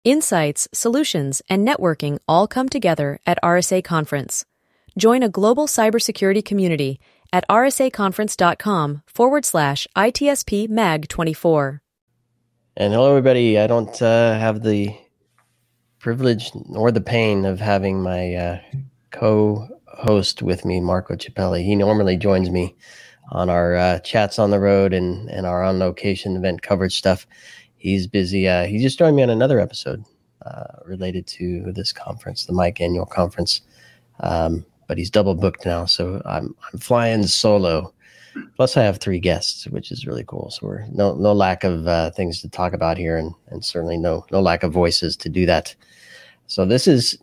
Insights, solutions, and networking all come together at RSA Conference. Join a global cybersecurity community at rsaconference.com/ITSP Mag 24. And hello, everybody. I don't have the privilege or the pain of having my co-host with me, Marco Cippelli. He normally joins me on our chats on the road and our on-location event coverage stuff. He's busy. He just joined me on another episode related to this conference, the Mike Annual Conference. But he's double booked now, so I'm flying solo. Plus, I have 3 guests, which is really cool. So we're no lack of things to talk about here, and certainly no lack of voices to do that. So this is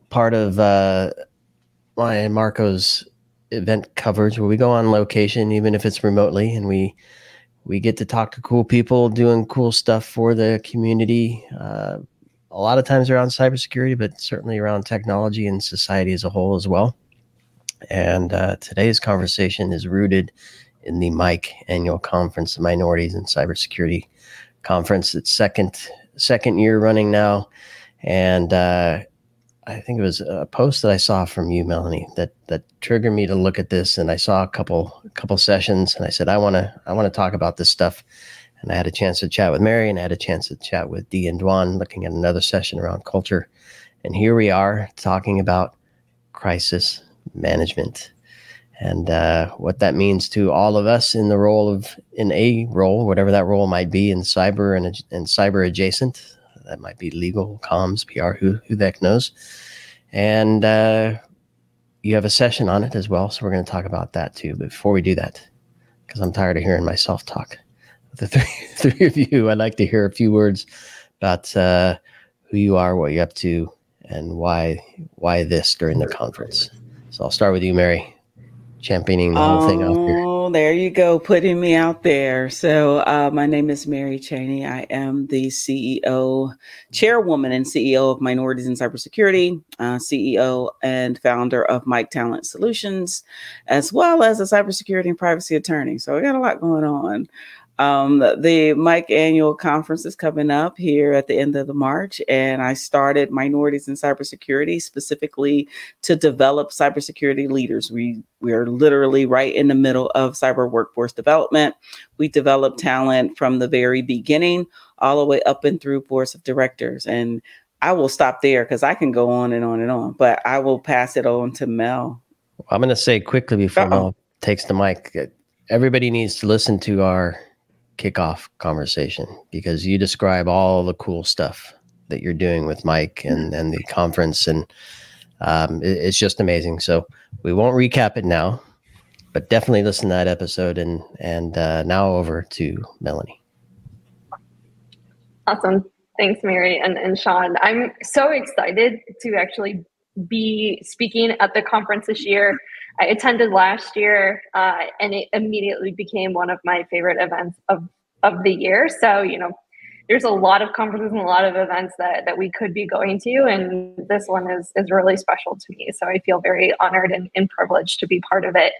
part of my and Marco's event coverage, where we go on location, even if it's remotely, and we get to talk to cool people doing cool stuff for the community. A lot of times around cybersecurity, but certainly around technology and society as a whole as well. And today's conversation is rooted in the Mike Annual Conference, the Minorities in Cybersecurity Conference. It's second year running now. And I think it was a post that I saw from you, Melanie, that triggered me to look at this. And I saw a couple sessions, and I said, I want to talk about this stuff. And I had a chance to chat with Mary, and I had a chance to chat with Dee and Dwan, looking at another session around culture. And here we are talking about crisis management and what that means to all of us in a role, whatever that role might be, in cyber and cyber adjacent. That might be legal, comms, PR, who the heck knows. And you have a session on it as well, so we're going to talk about that too. But before we do that, because I'm tired of hearing myself talk, the three of you, I'd like to hear a few words about who you are, what you're up to, and why this during the conference. So I'll start with you, Mary, championing the whole thing out here. Oh, there you go, putting me out there. So my name is Mary Chaney. I am the Chairwoman and CEO of Minorities in Cybersecurity, CEO and founder of Mike Talent Solutions, as well as a cybersecurity and privacy attorney. So we got a lot going on. The Mike Annual Conference is coming up here at the end of the March, and I started Minorities in Cybersecurity specifically to develop cybersecurity leaders. We are literally right in the middle of cyber workforce development. We develop talent from the very beginning all the way up and through boards of directors. And I will stop there because I can go on and on and on, but I will pass it on to Mel. I'm going to say quickly before Mel takes the mic, everybody needs to listen to our kickoff conversation, because you describe all the cool stuff that you're doing with Mike and the conference, and it's just amazing. So we won't recap it now, but definitely listen to that episode. And now over to Melanie. Awesome. Thanks, Mary and Shawn. I'm so excited to actually be speaking at the conference this year. I attended last year, and it immediately became one of my favorite events of the year. So, there's a lot of conferences and a lot of events that we could be going to, and this one is really special to me. So I feel very honored and privileged to be part of it.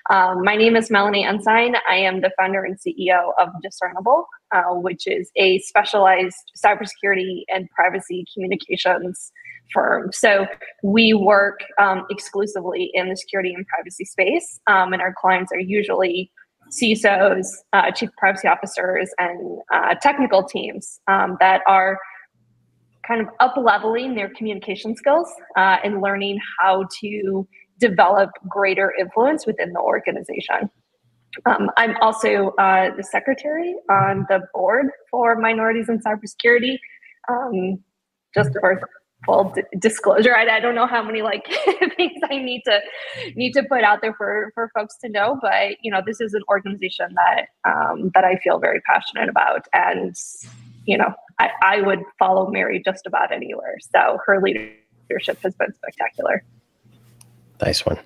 My name is Melanie Ensign. I am the founder and CEO of Discernible, which is a specialized cybersecurity and privacy communications firm. So we work exclusively in the security and privacy space, and our clients are usually CISOs, chief privacy officers, and technical teams that are kind of up-leveling their communication skills and learning how to develop greater influence within the organization. I'm also the secretary on the board for Minorities in Cybersecurity. Just for full disclosure, I don't know how many things I need to put out there for folks to know, but this is an organization that I feel very passionate about, and I would follow Mary just about anywhere. So her leadership has been spectacular. Nice one.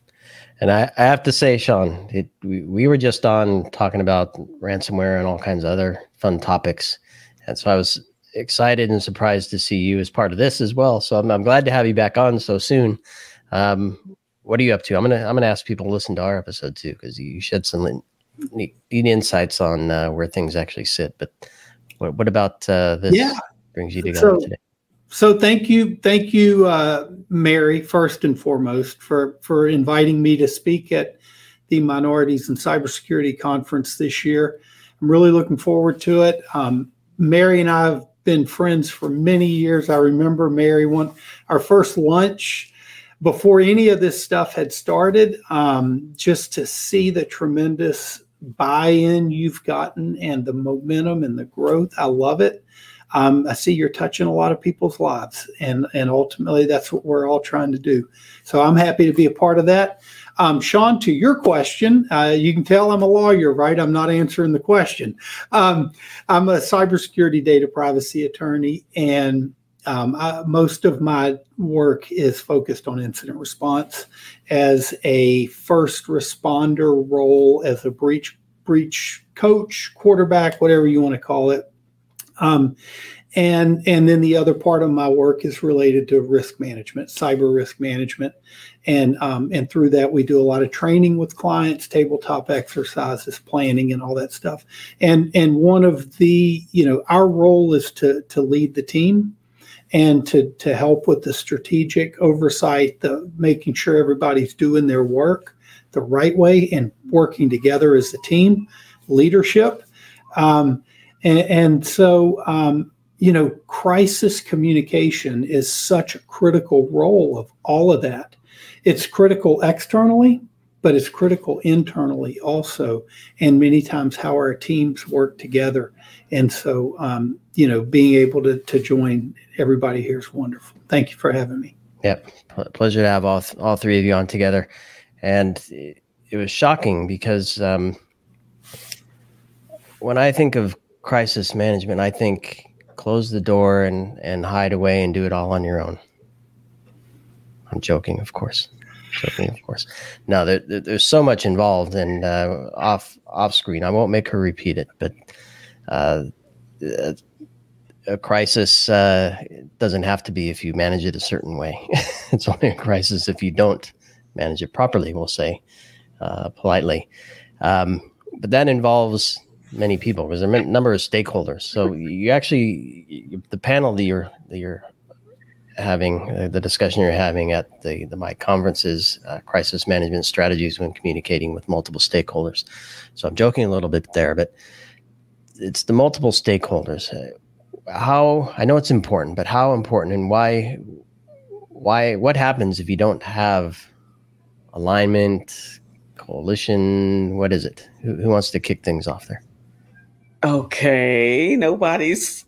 And I have to say, Shawn, we were just on talking about ransomware and all kinds of other fun topics, and so I was excited and surprised to see you as part of this as well. So I'm glad to have you back on so soon. What are you up to? I'm gonna ask people to listen to our episode too, because you shed some neat insights on where things actually sit. But what about this brings you together today? So thank you, Mary, first and foremost, for inviting me to speak at the Minorities and Cybersecurity Conference this year. I'm really looking forward to it. Mary and I have been friends for many years. I remember, Mary, our first lunch before any of this stuff had started, just to see the tremendous buy-in you've gotten and the momentum and the growth. I love it. I see you're touching a lot of people's lives, and ultimately that's what we're all trying to do. So I'm happy to be a part of that. Shawn, to your question, you can tell I'm a lawyer, right? I'm not answering the question. I'm a cybersecurity data privacy attorney, and most of my work is focused on incident response as a first responder role, as a breach coach, quarterback, whatever you want to call it. And then the other part of my work is related to risk management, cyber risk management. And through that, we do a lot of training with clients, tabletop exercises, planning, and all that stuff. And one of the, our role is to lead the team and to help with the strategic oversight, the making sure everybody's doing their work the right way and working together as a team, leadership. So, crisis communication is such a critical role of all of that. It's critical externally, but it's critical internally also. And many times how our teams work together. And so, being able to join everybody here is wonderful. Thank you for having me. Yep. Pleasure to have all three of you on together. And it was shocking because when I think of crisis management, I think close the door and hide away and do it all on your own. I'm joking, of course. No, there's so much involved, and off screen, I won't make her repeat it, but a crisis doesn't have to be if you manage it a certain way. It's only a crisis if you don't manage it properly, we'll say politely. But that involves many people. There's a number of stakeholders. So you actually, the panel that you're having, the discussion you're having at the MIC conference is crisis management strategies when communicating with multiple stakeholders. So I'm joking a little bit there, but it's the multiple stakeholders. How, I know it's important, but how important and why, what happens if you don't have alignment, coalition? What is it? Who wants to kick things off there? Okay, everybody's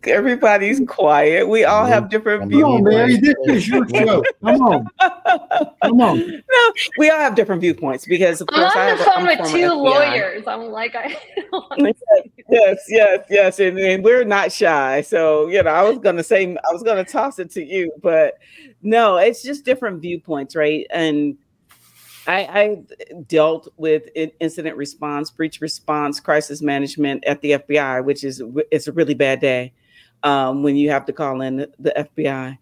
quiet. We all have different views. Come on, Mary, this is your show. Come on. No, we all have different viewpoints because, of course, I'm on the phone with two lawyers. I'm like, yes, and we're not shy. So, I was going to toss it to you, but no, it's just different viewpoints, right? And I dealt with incident response, breach response, crisis management at the FBI, which it's a really bad day when you have to call in the FBI.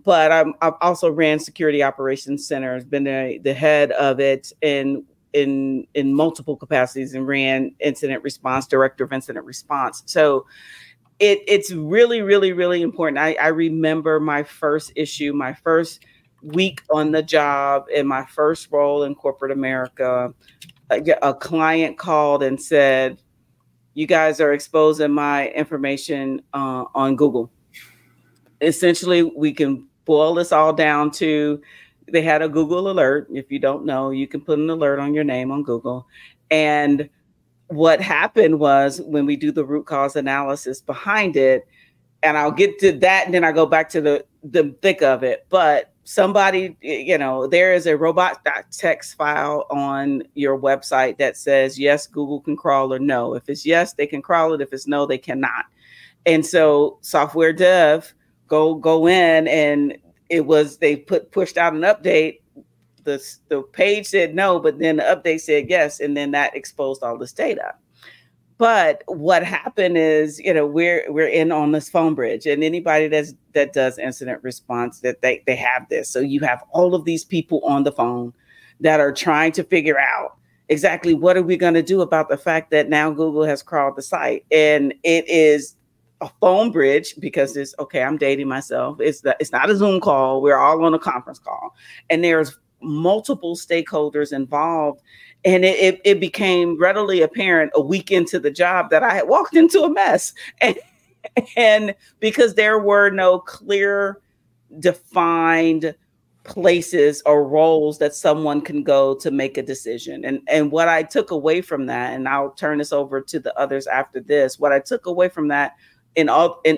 But I've also ran security operations centers, been the head of it in multiple capacities, and ran incident response, director of incident response. So it's really, really, really important. I remember my first issue, my first week on the job in my first role in corporate America. A client called and said, "You guys are exposing my information on Google." Essentially, we can boil this all down to, they had a Google alert. If you don't know, you can put an alert on your name on Google. And what happened was, when we do the root cause analysis behind it, and I'll get to that, and then I go back to the thick of it, but somebody, there is a robot.txt file on your website that says, yes, Google can crawl, or no. If it's yes, they can crawl it. If it's no, they cannot. And so software dev go in, and they pushed out an update. The page said no, but then the update said yes. And then that exposed all this data. But what happened is, we're in on this phone bridge, and anybody that does incident response, that they have this. So you have all of these people on the phone that are trying to figure out exactly what are we going to do about the fact that now Google has crawled the site, and it is a phone bridge, because it's okay. I'm dating myself. It's not a Zoom call. We're all on a conference call, and there's multiple stakeholders involved. And it became readily apparent a week into the job that I had walked into a mess. And because there were no clear, defined places or roles that someone can go to make a decision. And what I took away from that, and I'll turn this over to the others after this, what I took away from that in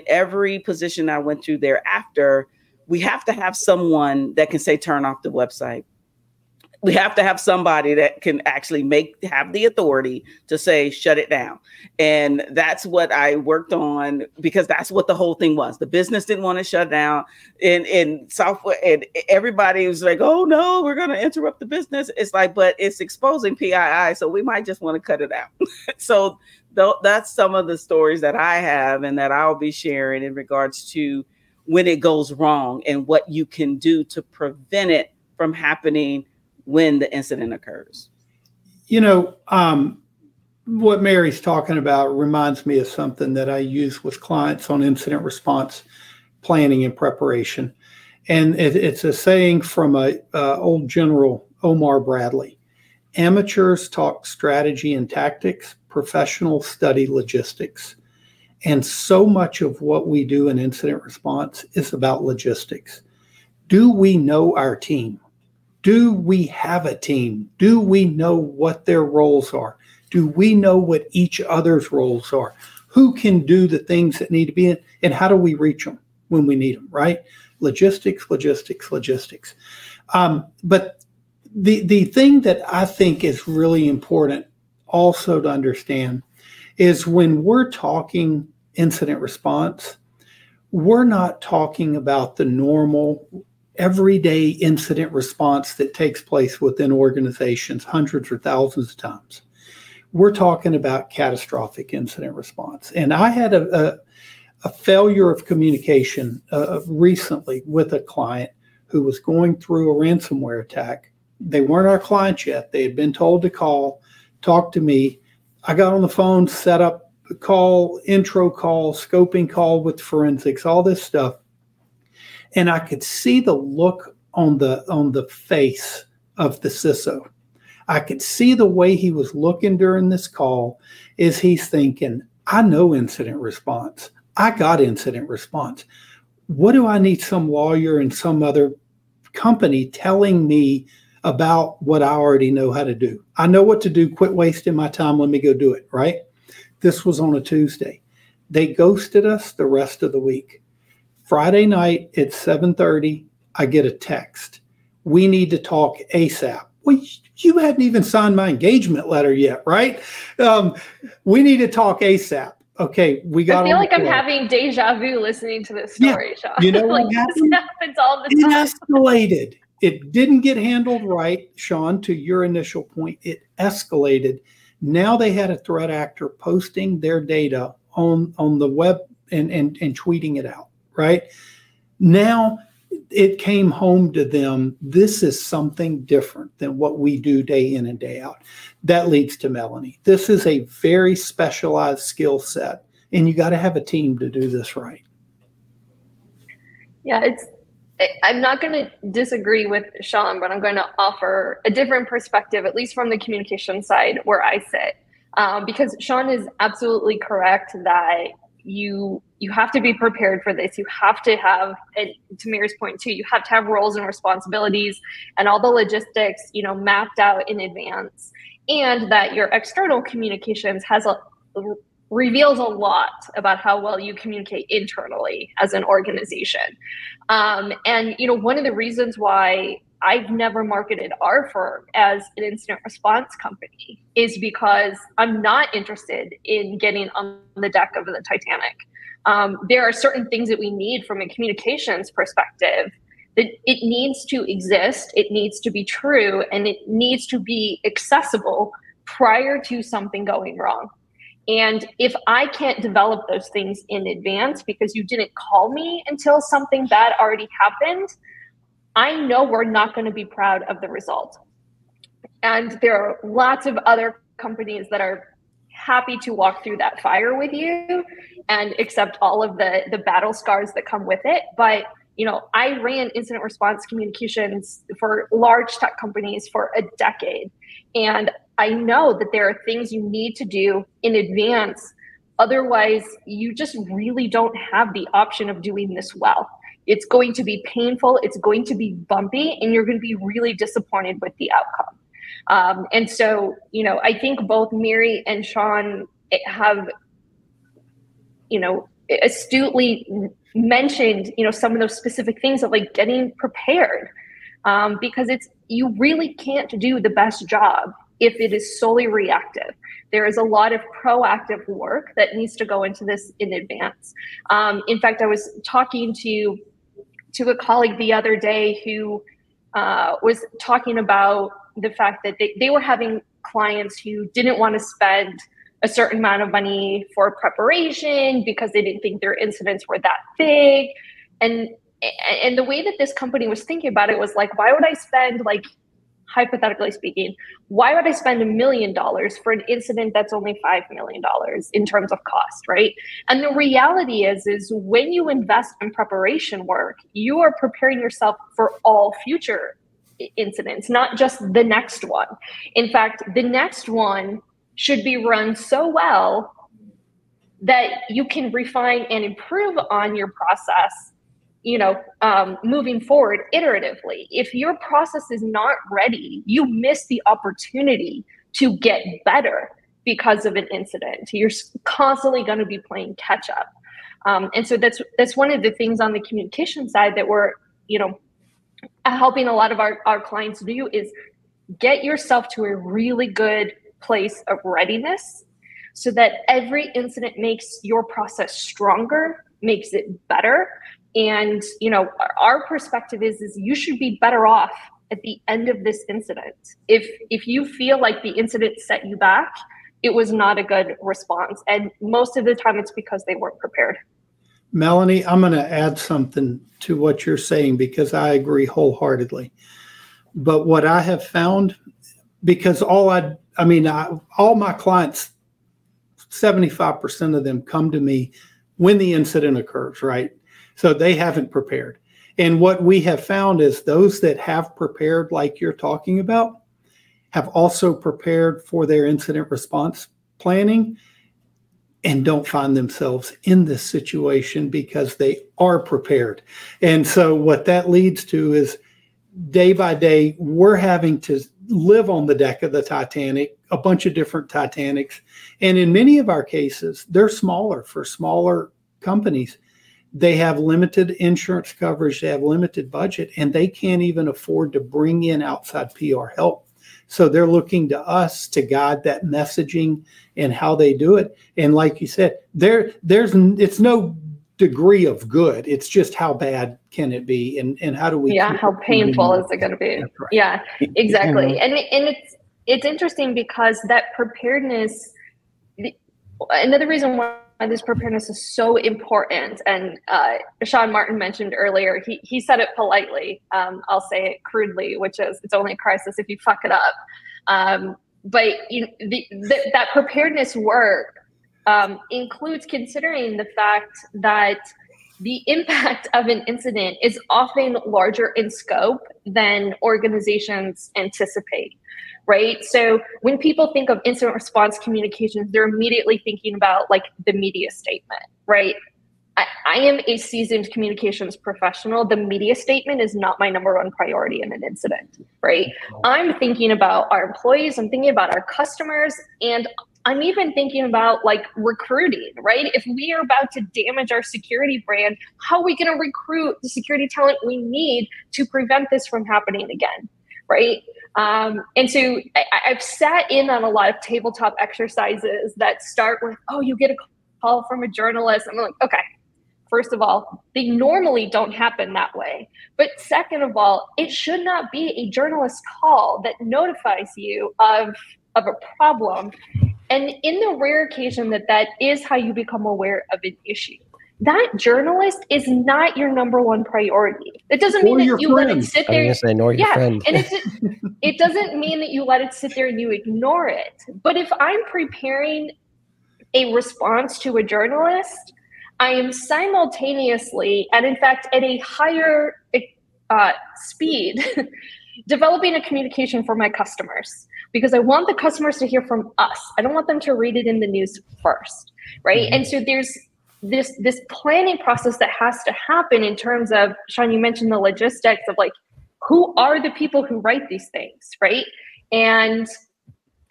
every position I went through thereafter, we have to have someone that can say, turn off the website. We have to have somebody that can actually have the authority to say, shut it down. And that's what I worked on, because that's what the whole thing was. The business didn't want to shut down, and software, and everybody was like, oh no, we're going to interrupt the business. It's like, but it's exposing PII. So we might just want to cut it out. So that's some of the stories that I have and that I'll be sharing in regards to when it goes wrong and what you can do to prevent it from happening when the incident occurs. You know, what Mary's talking about reminds me of something that I use with clients on incident response planning and preparation. And it's a saying from a old General Omar Bradley. Amateurs talk strategy and tactics, professionals study logistics. And so much of what we do in incident response is about logistics. Do we know our team? Do we have a team? Do we know what their roles are? Do we know what each other's roles are? Who can do the things that need to be in? And how do we reach them when we need them, right? Logistics, logistics, logistics. But the thing that I think is really important also to understand is when we're talking incident response, we're not talking about the normal everyday incident response that takes place within organizations hundreds or thousands of times. We're talking about catastrophic incident response. And I had a failure of communication recently with a client who was going through a ransomware attack. They weren't our clients yet. They had been told to talk to me. I got on the phone, set up a call, intro call, scoping call with forensics, all this stuff. And I could see the look on the face of the CISO. I could see the way he was looking during this call is he's thinking, I know incident response. I got incident response. What do I need some lawyer and some other company telling me about what I already know how to do? I know what to do. Quit wasting my time. Let me go do it, right? This was on a Tuesday. They ghosted us the rest of the week. Friday night at 7:30, I get a text. We need to talk ASAP. Well, you hadn't even signed my engagement letter yet, right? We need to talk ASAP. Okay, we got. I feel like I'm having deja vu listening to this story, Shawn. You know like what happened? This happens all the time. It escalated. It didn't get handled right, Shawn, to your initial point. It escalated. Now they had a threat actor posting their data on the web and tweeting it out. Right? Now it came home to them. This is something different than what we do day in and day out. That leads to Melanie. This is a very specialized skill set, and you got to have a team to do this right. Yeah, I'm not going to disagree with Shawn, but I'm going to offer a different perspective, at least from the communication side where I sit, because Shawn is absolutely correct that you have to be prepared for this. You have to have, and to Mary's point too, you have to have roles and responsibilities and all the logistics, mapped out in advance, and that your external communications reveals a lot about how well you communicate internally as an organization. And one of the reasons why I've never marketed our firm as an incident response company is because I'm not interested in getting on the deck of the Titanic. There are certain things that we need from a communications perspective that it needs to exist, it needs to be true, and it needs to be accessible prior to something going wrong. And if I can't develop those things in advance because you didn't call me until something bad already happened, I know we're not going to be proud of the result. And there are lots of other companies that are happy to walk through that fire with you and accept all of the battle scars that come with it. But, I ran incident response communications for large tech companies for a decade. And I know that there are things you need to do in advance. Otherwise, you just really don't have the option of doing this well. It's going to be painful. It's going to be bumpy, and you're going to be really disappointed with the outcome. And so, I think both Mary and Shawn have, astutely mentioned, some of those specific things of like getting prepared, because you really can't do the best job if it is solely reactive. There is a lot of proactive work that needs to go into this in advance. In fact, I was talking to a colleague the other day who was talking about the fact that they were having clients who didn't want to spend a certain amount of money for preparation because they didn't think their incidents were that big. And the way that this company was thinking about it was like, why would I spend, like, hypothetically speaking, why would I spend $1 million for an incident that's only $5 million in terms of cost, right? And the reality is when you invest in preparation work, you are preparing yourself for all future incidents, not just the next one. In fact, the next one should be run so well that you can refine and improve on your process, moving forward iteratively. If your process is not ready, you miss the opportunity to get better because of an incident. You're constantly going to be playing catch up. And so that's one of the things on the communication side that we're, helping a lot of our clients do is get yourself to a really good place of readiness so that every incident makes your process stronger, makes it better. And, our perspective is you should be better off at the end of this incident. If you feel like the incident set you back, it was not a good response. And most of the time it's because they weren't prepared. Melanie, I'm going to add something to what you're saying because I agree wholeheartedly. But what I have found, because all my clients, 75% of them come to me when the incident occurs, right? So they haven't prepared. And what we have found is those that have prepared, like you're talking about, have also prepared for their incident response planning and don't find themselves in this situation because they are prepared. And so what that leads to is day by day, we're having to live on the deck of the Titanic, a bunch of different Titanics. And in many of our cases, they're smaller for smaller companies. They have limited insurance coverage, they have limited budget, and they can't even afford to bring in outside PR help. So they're looking to us to guide that messaging and how they do it. And like you said, it's no degree of good. It's just how bad can it be, and how do we? Yeah, how painful is it going to be? Right. Yeah, exactly. And it's interesting because that preparedness. Another reason why this preparedness is so important, and Sean Martin mentioned earlier, he said it politely. I'll say it crudely, which is it's only a crisis if you fuck it up. But that preparedness work includes considering the fact that the impact of an incident is often larger in scope than organizations anticipate. Right. So when people think of incident response communications, they're immediately thinking about like the media statement. Right. I am a seasoned communications professional. The media statement is not my number one priority in an incident. Right. I'm thinking about our employees. I'm thinking about our customers. And I'm even thinking about like recruiting. Right. If we are about to damage our security brand, how are we going to recruit the security talent we need to prevent this from happening again? Right. And so I've sat in on a lot of tabletop exercises that start with, oh, you get a call from a journalist. I'm like, okay, first of all, they normally don't happen that way. But second of all, it should not be a journalist call that notifies you of a problem. And in the rare occasion that is how you become aware of an issue, that journalist is not your number one priority. It doesn't mean that you let it sit there. Nor your friend. And it doesn't mean that you let it sit there and you ignore it. But if I'm preparing a response to a journalist, I am simultaneously, and in fact at a higher speed, developing a communication for my customers, because I want the customers to hear from us. I don't want them to read it in the news first, right? Mm-hmm. And so there's this planning process that has to happen in terms of, Shawn, you mentioned the logistics of like, who are the people who write these things, right? And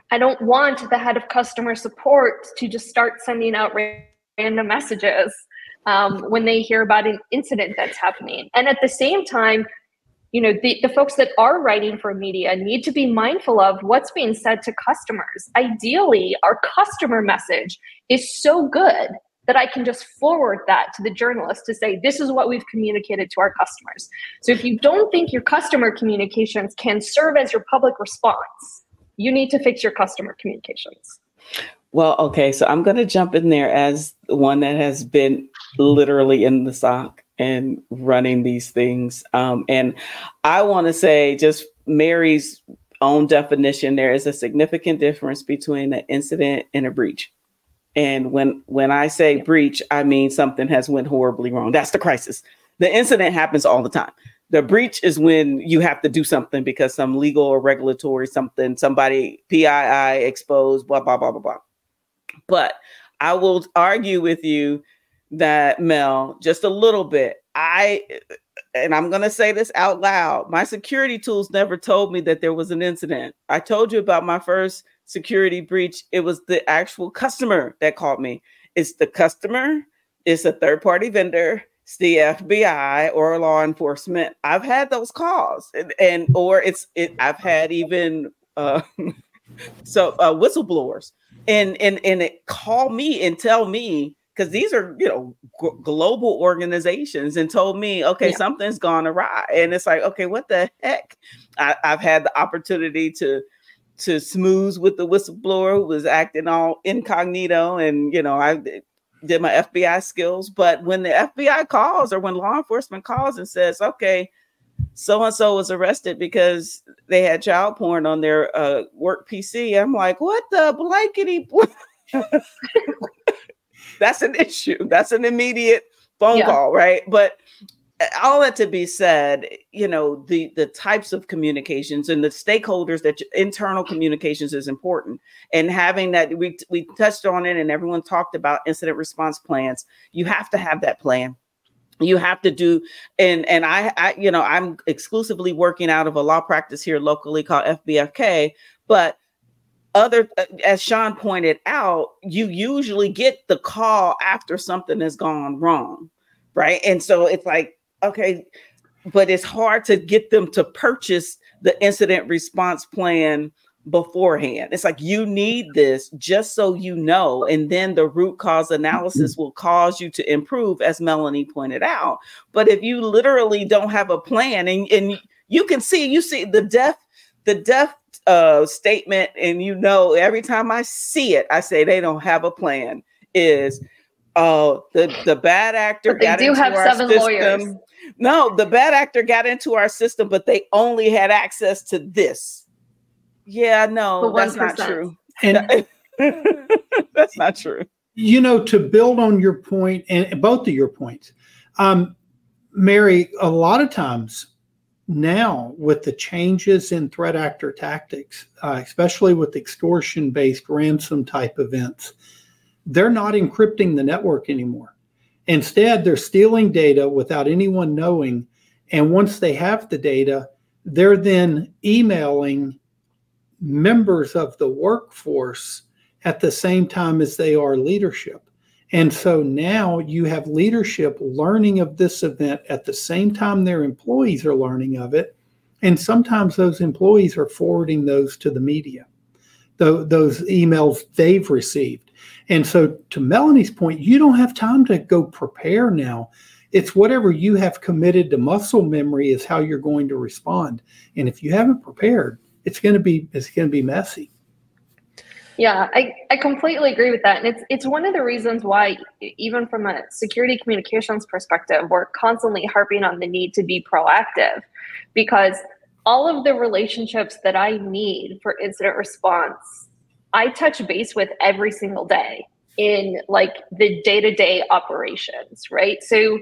I don't want the head of customer support to just start sending out random messages when they hear about an incident that's happening. And at the same time, you know, the folks that are writing for media need to be mindful of what's being said to customers. Ideally, our customer message is so good that I can just forward that to the journalist to say, this is what we've communicated to our customers. So if you don't think your customer communications can serve as your public response, you need to fix your customer communications. Well, okay, so I'm going to jump in there as one that has been literally in the SOC and running these things. And I want to say, just Mary's own definition, there is a significant difference between an incident and a breach. And when I say breach, I mean something has went horribly wrong. That's the crisis. The incident happens all the time. The breach is when you have to do something because some legal or regulatory something, somebody PII exposed, blah, blah, blah, blah, blah. But I will argue with you that, Mel, just a little bit, and I'm going to say this out loud, my security tools never told me that there was an incident. I told you about my first security breach. It was the actual customer that called me. It's the customer, it's a third-party vendor, it's the FBI or law enforcement. I've had those calls, I've had even whistleblowers and it call me and tell me, because these are, you know, global organizations, and told me, okay, something's gone awry. And it's like, okay, what the heck? I've had the opportunity to smooth with the whistleblower who was acting all incognito. And, you know, I did my FBI skills. But when the FBI calls, or when law enforcement calls and says, okay, so-and-so was arrested because they had child porn on their work PC, I'm like, what the blankety? That's an issue. That's an immediate phone call, right? But all that to be said, you know, the types of communications and the stakeholders, that internal communications is important. And having that, we touched on it, and everyone talked about incident response plans. You have to have that plan. You have to do, and I you know, I'm exclusively working out of a law practice here locally called FBFK, but as Shawn pointed out, you usually get the call after something has gone wrong, right? And so it's like, okay, but it's hard to get them to purchase the incident response plan beforehand. It's like, you need this just so you know, and then the root cause analysis will cause you to improve, as Melanie pointed out. But if you literally don't have a plan, and you see the death statement, and you know, every time I see it, I say they don't have a plan. Is the bad actor got into our system. Lawyers. No, the bad actor got into our system, but they only had access to this. Yeah, no, that's not true. And that's not true. You know, to build on your point, and both of your points, Mary, a lot of times now with the changes in threat actor tactics, especially with extortion-based ransom type events, they're not encrypting the network anymore. Instead, they're stealing data without anyone knowing. And once they have the data, they're then emailing members of the workforce at the same time as they are leadership. And so now you have leadership learning of this event at the same time their employees are learning of it. And sometimes those employees are forwarding those to the media, those emails they've received. And so to Melanie's point, you don't have time to go prepare now. It's whatever you have committed to muscle memory is how you're going to respond. And if you haven't prepared, it's going to be messy. Yeah, I completely agree with that. And it's one of the reasons why, even from a security communications perspective, we're constantly harping on the need to be proactive, because all of the relationships that I need for incident response, I touch base with every single day. in like the day-to-day operations, right? So,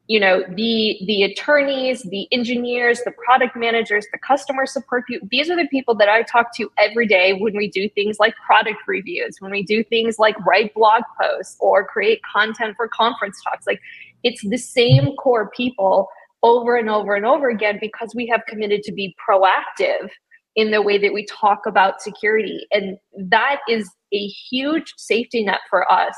you know, the attorneys, the engineers, the product managers, the customer support people, these are the people that I talk to every day when we do things like product reviews, when we do things like write blog posts or create content for conference talks. Like, it's the same core people over and over and over again, because we have committed to be proactive in the way that we talk about security. And that is a huge safety net for us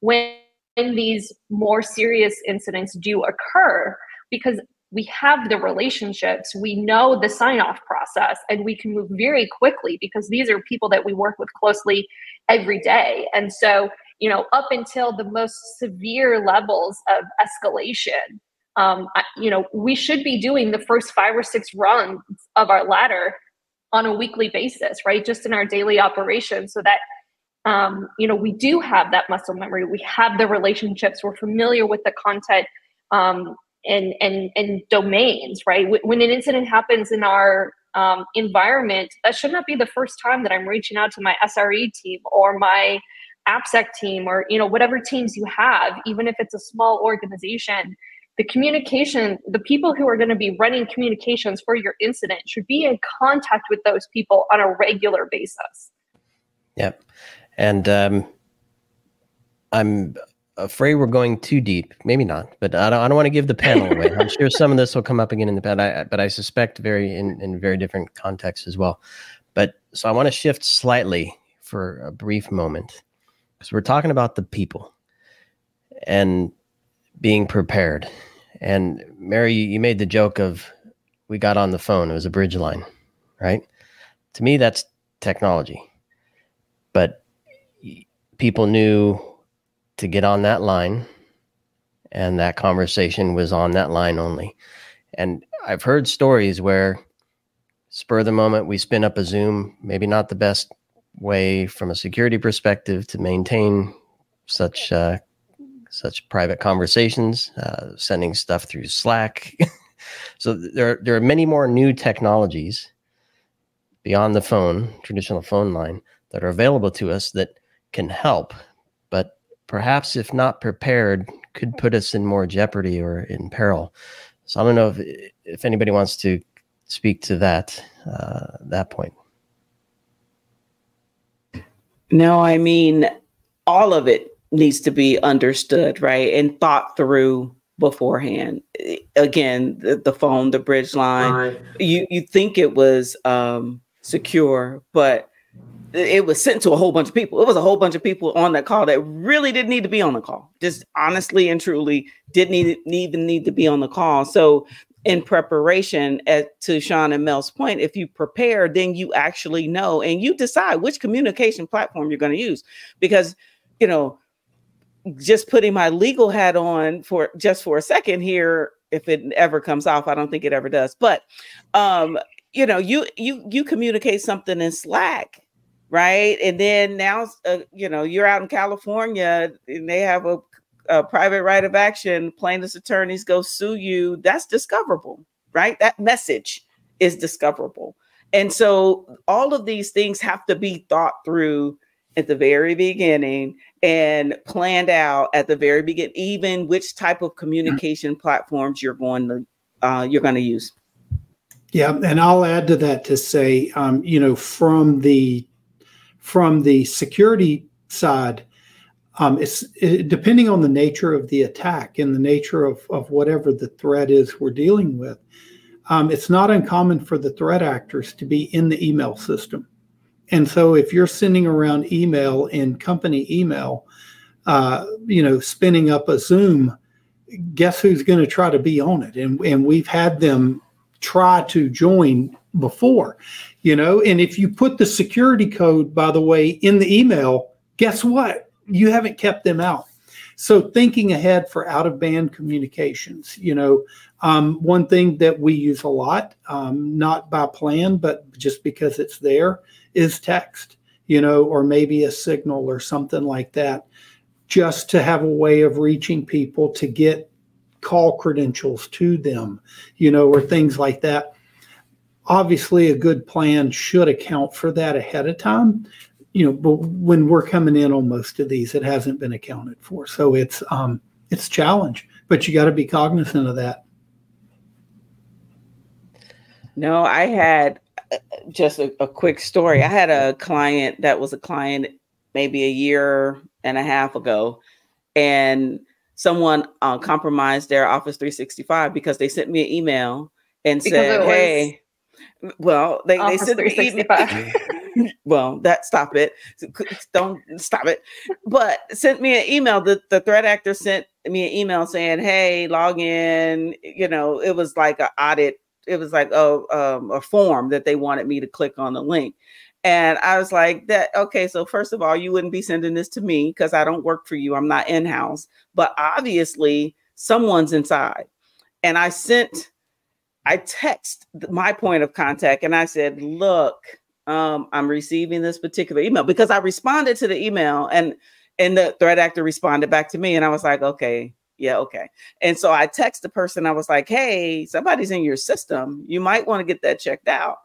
when these more serious incidents do occur, because we have the relationships, we know the sign-off process, and we can move very quickly because these are people that we work with closely every day. And so, you know, up until the most severe levels of escalation, you know, we should be doing the first 5 or 6 runs of our ladder on a weekly basis, right? Just in our daily operations, so that you know, we do have that muscle memory. We have the relationships. We're familiar with the content and domains, right? When an incident happens in our environment, that should not be the first time that I'm reaching out to my SRE team or my AppSec team, or, you know, whatever teams you have, even if it's a small organization. The communication, the people who are going to be running communications for your incident should be in contact with those people on a regular basis. Yep. And I'm afraid we're going too deep. Maybe not, but I don't want to give the panel away. I'm sure some of this will come up again in the panel, but I suspect in very different contexts as well. But so I want to shift slightly for a brief moment, because we're talking about the people and being prepared. And Mary, you made the joke of, we got on the phone. It was a bridge line, right? To me, that's technology. But people knew to get on that line, and that conversation was on that line only. And I've heard stories where, spur of the moment, we spin up a Zoom, maybe not the best way from a security perspective to maintain such private conversations, sending stuff through Slack. So there are many more new technologies beyond the phone, traditional phone line, that are available to us that can help, but perhaps if not prepared, could put us in more jeopardy or in peril. So I don't know if anybody wants to speak to that point. No, I mean, all of it needs to be understood, right? And thought through beforehand. Again, the phone, the bridge line, you think it was secure, but it was sent to a whole bunch of people. It was a whole bunch of people on that call that really didn't need to be on the call. Just honestly and truly didn't even need to be on the call. So in preparation, to Shawn and Mel's point, if you prepare, then you actually know, and you decide which communication platform you're going to use. Because, you know, just putting my legal hat on for a second here, if it ever comes off, I don't think it ever does. But, you know, you communicate something in Slack, right? And then now, you know, you're out in California and they have a private right of action, plaintiff's attorneys go sue you. That's discoverable, right? That message is discoverable. And so all of these things have to be thought through at the very beginning and planned out at the very beginning, even which type of communication platforms you're going to use. Yeah, and I'll add to that to say, you know, from the security side, depending on the nature of the attack and the nature of whatever the threat is we're dealing with, it's not uncommon for the threat actors to be in the email system. And so if you're sending around email in company email, you know, spinning up a Zoom, guess who's going to try to be on it? And we've had them try to join before, you know, and if you put the security code, by the way, in the email, guess what? You haven't kept them out. So thinking ahead for out-of-band communications, you know, one thing that we use a lot, not by plan, but just because it's there, is text, you know, or maybe a signal or something like that, just to have a way of reaching people to get call credentials to them, you know, or things like that. Obviously, a good plan should account for that ahead of time. but when we're coming in on most of these, it hasn't been accounted for. So it's a challenge, but you got to be cognizant of that. No, I had just a quick story. I had a client that was a client maybe a year and a half ago, and someone compromised their Office 365 because they sent me an email and said, "Hey, well, they sent me email." Well, stop it. Don't stop it. But sent me an email. The threat actor sent me an email saying, "Hey, log in." It was like an audit. It was like a form that they wanted me to click on the link. And I was like, okay, so first of all, you wouldn't be sending this to me because I don't work for you. I'm not in-house. But obviously someone's inside. And I text my point of contact and I said, look, I'm receiving this particular email, because I responded to the email and the threat actor responded back to me. And I was like, okay. Yeah. Okay. And so I text the person. I was like, hey, somebody's in your system. You might want to get that checked out.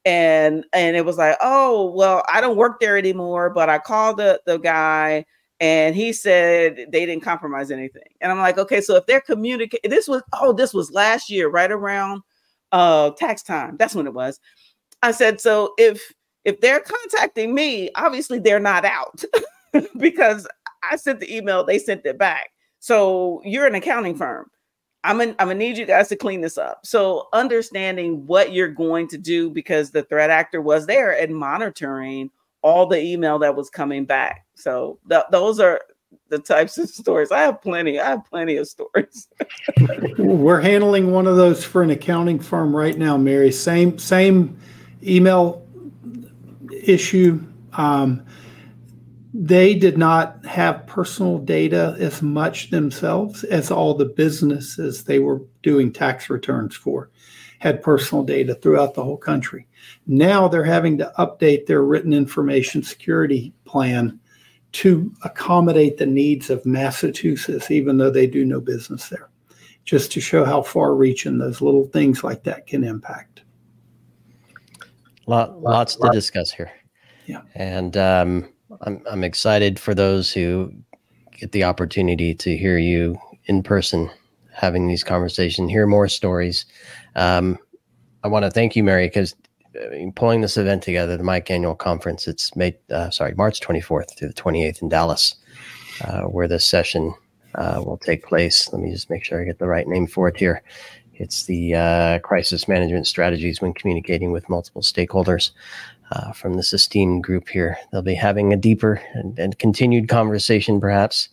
And it was like, oh, well, I don't work there anymore, but I called the guy and he said they didn't compromise anything. And I'm like, okay, so if they're communicating, this was last year, right around tax time. That's when it was. I said, so if they're contacting me, obviously they're not out because I sent the email, they sent it back. So you're an accounting firm. I'm gonna need you guys to clean this up. So understanding what you're going to do, because the threat actor was there and monitoring all the email that was coming back. So those are the types of stories. I have plenty of stories. We're handling one of those for an accounting firm right now, Mary. Same email issue. They did not have personal data as much themselves as all the businesses they were doing tax returns for had personal data throughout the whole country. Now they're having to update their written information security plan to accommodate the needs of Massachusetts, even though they do no business there, just to show how far-reaching those little things like that can impact. Lots to discuss here. Yeah. And I'm excited for those who get the opportunity to hear you in person, having these conversations, hear more stories. I want to thank you, Mary, because pulling this event together, the Mike Annual Conference, it's March 24th to the 28th in Dallas, where this session will take place. Let me just make sure I get the right name for it here. It's the Crisis Management Strategies when Communicating with Multiple Stakeholders. From this esteemed group here. They'll be having a deeper and continued conversation, perhaps.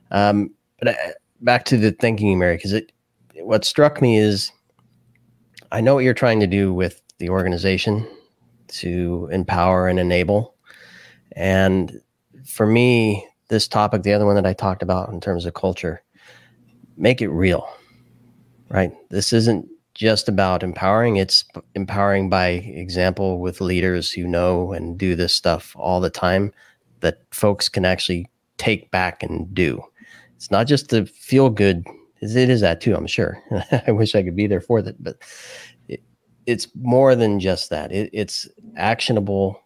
But back to the thinking, Mary, because what struck me is I know what you're trying to do with the organization to empower and enable. And for me, this topic, the other one that I talked about in terms of culture, make it real, right? This isn't just about empowering. It's empowering by example with leaders who know and do this stuff all the time that folks can actually take back and do. It's not just to feel good. It is that too, I'm sure. I wish I could be there for that, but it's more than just that. It's actionable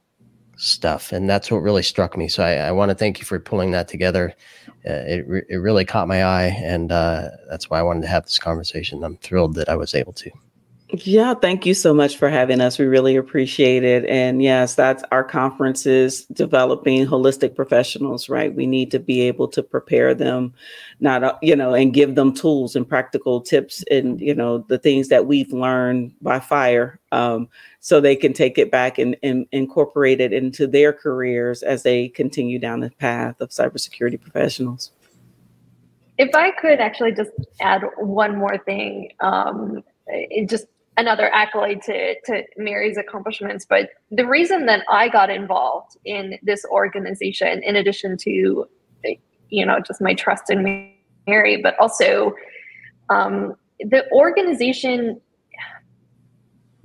stuff. And that's what really struck me. So I want to thank you for pulling that together. It really caught my eye. And that's why I wanted to have this conversation. I'm thrilled that I was able to. Yeah, thank you so much for having us. We really appreciate it. And yes, that's our conference is developing holistic professionals, right? We need to be able to prepare them, and give them tools and practical tips and, the things that we've learned by fire, so they can take it back and incorporate it into their careers as they continue down the path of cybersecurity professionals. If I could actually just add one more thing, just another accolade to Mary's accomplishments. But the reason that I got involved in this organization, in addition to, just my trust in Mary, but also the organization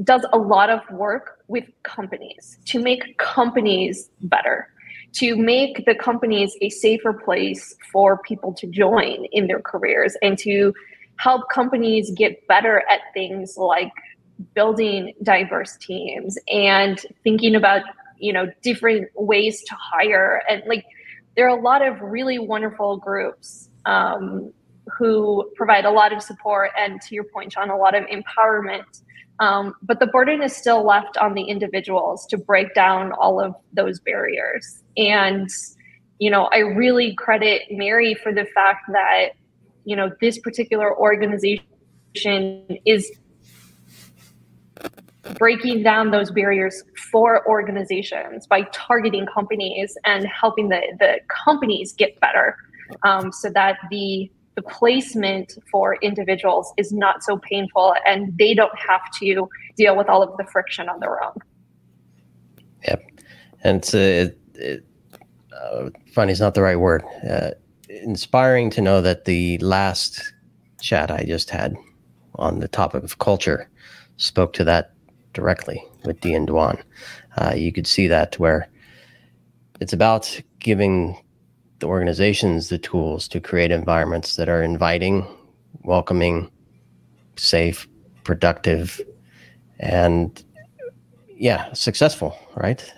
does a lot of work with companies to make companies better, to make the companies a safer place for people to join in their careers, and to help companies get better at things like building diverse teams and thinking about different ways to hire. And like, there are a lot of really wonderful groups who provide a lot of support and, to your point, Shawn, a lot of empowerment. But the burden is still left on the individuals to break down all of those barriers. And, I really credit Mary for the fact that, this particular organization is breaking down those barriers for organizations by targeting companies and helping the companies get better, so that the placement for individuals is not so painful and they don't have to deal with all of the friction on their own. Yep. And funny is not the right word. Inspiring to know that the last chat I just had on the topic of culture spoke to that directly with Dee and Dwan. You could see that where it's about giving the organizations the tools to create environments that are inviting, welcoming, safe, productive, and successful, right?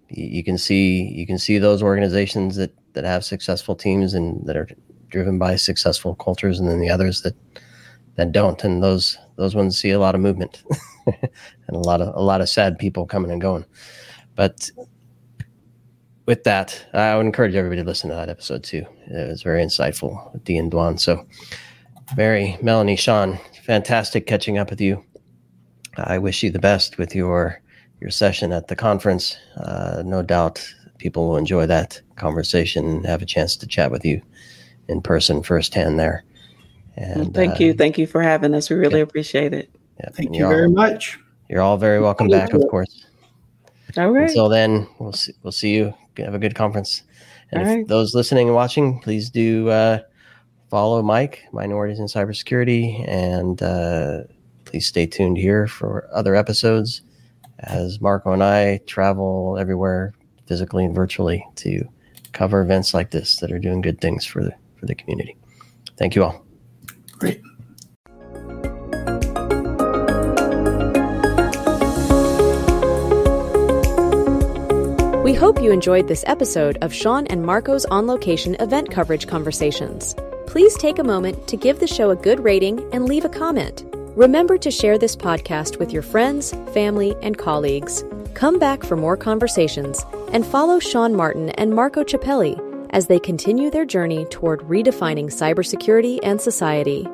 You can see those organizations that have successful teams and that are driven by successful cultures, and then the others that don't, and those ones see a lot of movement and a lot of sad people coming and going. But with that, I would encourage everybody to listen to that episode too. It was very insightful with Dee and Dwan. So Mary, Melanie, Shawn, fantastic catching up with you. I wish you the best with your session at the conference. No doubt people will enjoy that conversation and have a chance to chat with you in person firsthand there. And thank you for having us. We really appreciate it. Yeah, thank you very much. You're all very welcome back, of course. All right. Until then, we'll see you. Have a good conference. And all if right. those listening and watching, please do follow Mike, Minorities in Cybersecurity, and please stay tuned here for other episodes as Marco and I travel everywhere, physically and virtually, to cover events like this that are doing good things for the community. Thank you all. Great. We hope you enjoyed this episode of Shawn and Marco's on-location event coverage conversations. Please take a moment to give the show a good rating and leave a comment. Remember to share this podcast with your friends, family, and colleagues. Come back for more conversations and follow Shawn Martin and Marco Ciappelli as they continue their journey toward redefining cybersecurity and society.